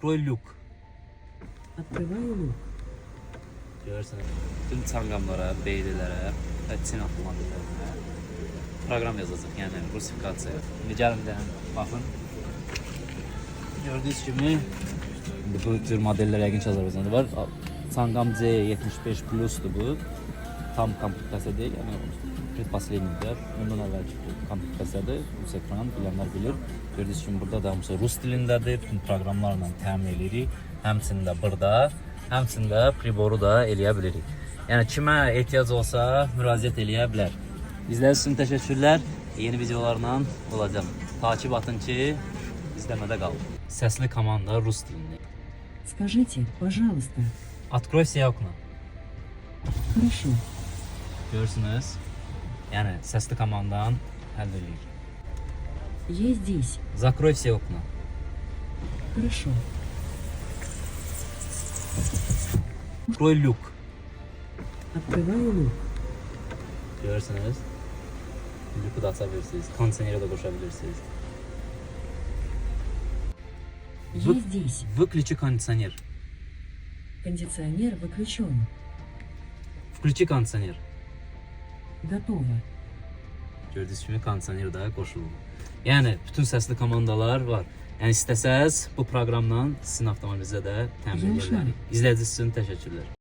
Открой люk. Открываю люк. Görürsən, bütün çanqamlara, beylilərə və Çin avtomobillərinə proqram yazacaq, yəni rusifikasiya. İndi gəlin də baxın. Gördüyünüz kimi indi bu tür modellər yəqin ki Azərbaycanda var. Çanqam C75 Plus'dur bu. Tam komplektasiya deyil, yəni предпоследнийdir. Ondan əvvəlki komplektasiyadır. Rus ekran bilənlər bilir. Gördüyünüz kimi burada da rus dilindədir. Bütün proqramlarla təmin edirik. Həmçində burada, həmçində priboru da eləyə bilirik. Yəni kimə ehtiyac olsa müraciət eləyə bilər. İzlədiyiniz üçün təşəkkürlər. Yeni videolarla olacaq. Takip atın ki, izləmədə qalın. Səsli komanda rus dilində. Скажите, пожалуйста. Открой все окна. Хорошо. Görürsünüz. Yəni səsli komandandan həll edirik. Я здесь. Закрой все окна. Хорошо. Открой люк. Открываю люк. Görürsünüz. Lüku da aça bilirsiniz. Kondisioneri de qoşa bilirsiniz. Я здесь. Выключи кондиционер. Кондиционер выключен. Включи кондиционер. Готово. Gördüyünüz kimi kondisioner də qoşulub. Yəni bütün səsli komandalar var. Yəni istəsəz bu proqramla sizin avtomobilinizə də təmin edə bilərik. İzlədiyiniz üçün təşəkkürlər.